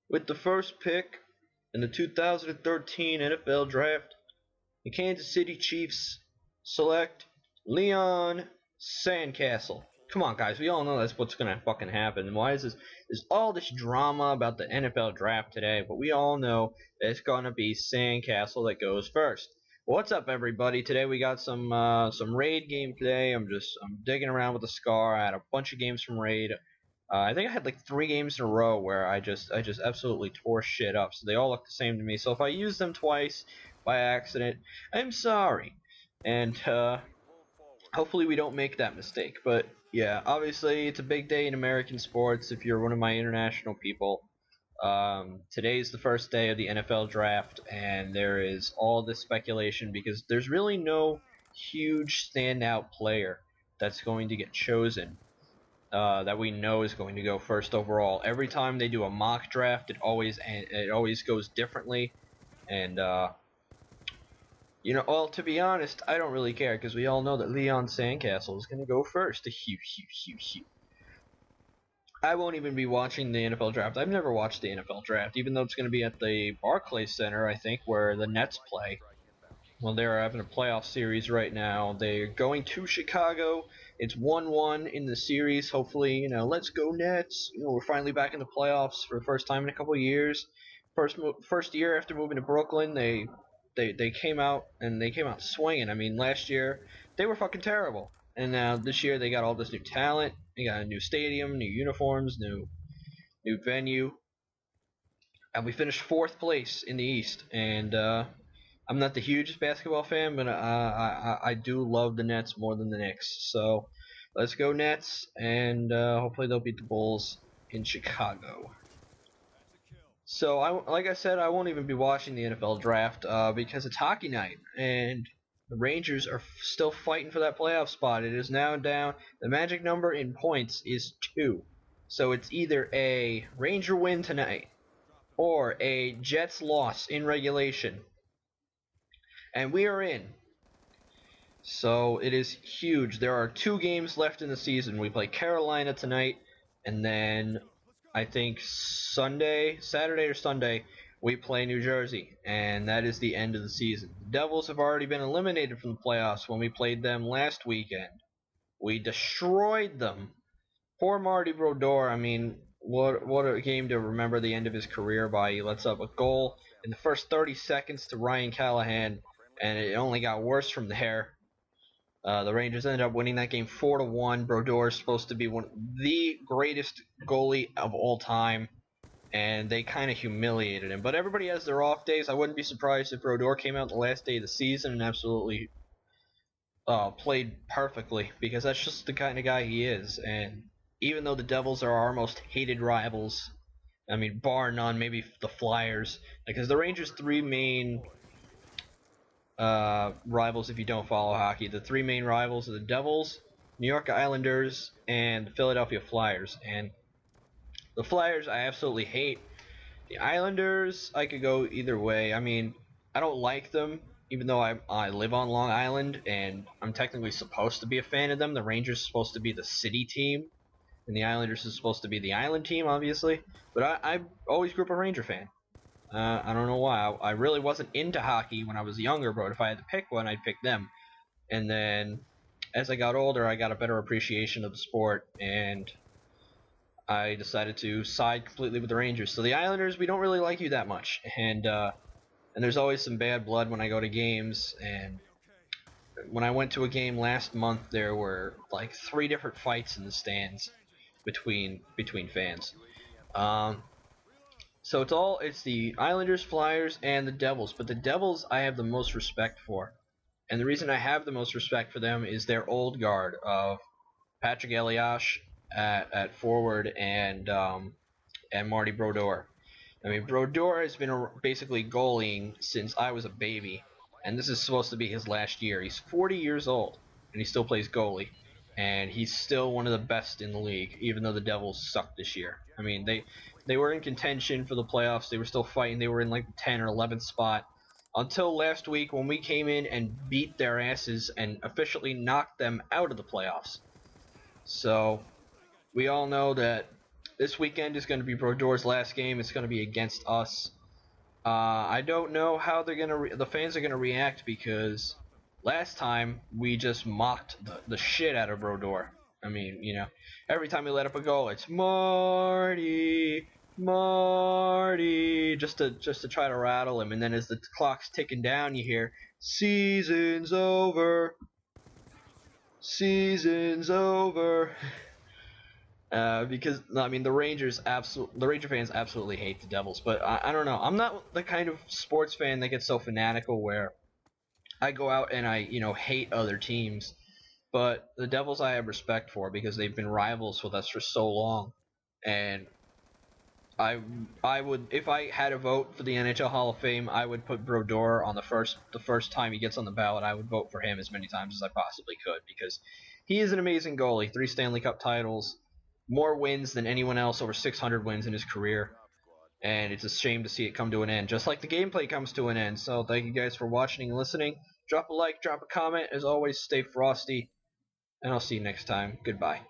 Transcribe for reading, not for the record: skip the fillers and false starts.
With the first pick in the 2013 NFL Draft, the Kansas City Chiefs select Leon Sandcastle. Come on, guys, we all know that's what's gonna fucking happen. Why is this? There's all this drama about the NFL Draft today, but we all know that it's gonna be Sandcastle that goes first. What's up, everybody? Today we got some raid game today. I'm digging around with the Scar. I had a bunch of games from raid. I think I had like 3 games in a row where I just absolutely tore shit up. So they all look the same to me. So if I use them twice by accident, I'm sorry. And hopefully we don't make that mistake. But yeah, obviously it's a big day in American sports. If you're one of my international people, today's the first day of the NFL draft, and there is all this speculation because there's really no huge standout player that's going to get chosen. That we know is going to go first overall. Every time they do a mock draft, it always goes differently, and well, to be honest, I don't really care because we all know that Leon Sandcastle is going to go first. I won't even be watching the NFL draft. I've never watched the NFL draft, even though it's going to be at the Barclays Center, I think, where the Nets play. Well, they're having a playoff series right now. They're going to Chicago. It's 1-1 in the series. Hopefully, let's go Nets. We're finally back in the playoffs for the first time in a couple of years. First year after moving to Brooklyn, they came out swinging. I mean, last year they were fucking terrible, and now this year they got all this new talent. They got a new stadium, new uniforms, new venue, and we finished 4th place in the East. And I'm not the hugest basketball fan, but I do love the Nets more than the Knicks. So let's go Nets, and hopefully they'll beat the Bulls in Chicago. So like I said, I won't even be watching the NFL draft because it's hockey night, and the Rangers are still fighting for that playoff spot. It is now down. The magic number in points is 2. So it's either a Ranger win tonight or a Jets loss in regulation. And we are in. So it is huge. There are 2 games left in the season. We play Carolina tonight, and then I think Saturday or Sunday, we play New Jersey, and that is the end of the season. The Devils have already been eliminated from the playoffs when we played them last weekend. We destroyed them. Poor Marty Brodeur. I mean, what a game to remember the end of his career by. He lets up a goal in the first 30 seconds to Ryan Callahan, and it only got worse from there. The Rangers ended up winning that game 4-1. Brodeur is supposed to be the greatest goalie of all time, and they kind of humiliated him. But everybody has their off days. I wouldn't be surprised if Brodeur came out the last day of the season and absolutely played perfectly, because that's just the kind of guy he is. And even though the Devils are our most hated rivals, I mean, bar none, maybe the Flyers, because the Rangers' 3 main rivals, if you don't follow hockey, the 3 main rivals are the Devils, New York Islanders, and the Philadelphia Flyers. And the Flyers I absolutely hate. The Islanders, I could go either way. I mean, I don't like them, even though I live on Long Island, and I'm technically supposed to be a fan of them. The Rangers are supposed to be the city team, and the Islanders is supposed to be the island team, obviously. But I always grew up a Ranger fan. I don't know why. I really wasn't into hockey when I was younger, but if I had to pick one, I'd pick them. And then, as I got older, I got a better appreciation of the sport, and I decided to side completely with the Rangers. So the Islanders, we don't really like you that much, and there's always some bad blood when I go to games. And when I went to a game last month, there were like 3 different fights in the stands between fans. So it's the Islanders, Flyers, and the Devils. But the Devils I have the most respect for. And the reason I have the most respect for them is their old guard of Patrick Elias at forward and Marty Brodeur. I mean, Brodeur has been basically goalieing since I was a baby. And this is supposed to be his last year. He's 40 years old, and he still plays goalie. And he's still one of the best in the league, even though the Devils suck this year. I mean, they were in contention for the playoffs. They were still fighting. They were in like the 10 or 11th spot until last week when we came in and beat their asses and officially knocked them out of the playoffs. So we all know that This weekend is going to be Brodor's last game. It's going to be against us. I don't know how the fans are gonna react because last time we just mocked the shit out of Brodor. I mean, every time we let up a goal, it's Marty, Marty, just to try to rattle him. And then as the clock's ticking down, you hear season's over, season's over. Because I mean the Ranger fans absolutely hate the Devils, but I don't know. I'm not the kind of sports fan that gets so fanatical where I go out and I hate other teams. But the Devils I have respect for because they've been rivals with us for so long, and I would, if I had a vote for the NHL Hall of Fame, I would put Brodeur on the first time he gets on the ballot. I would vote for him as many times as I possibly could because he is an amazing goalie. 3 Stanley Cup titles, more wins than anyone else, over 600 wins in his career. And it's a shame to see it come to an end, just like the gameplay comes to an end. So thank you guys for watching and listening. Drop a like, drop a comment. As always, stay frosty, and I'll see you next time. Goodbye.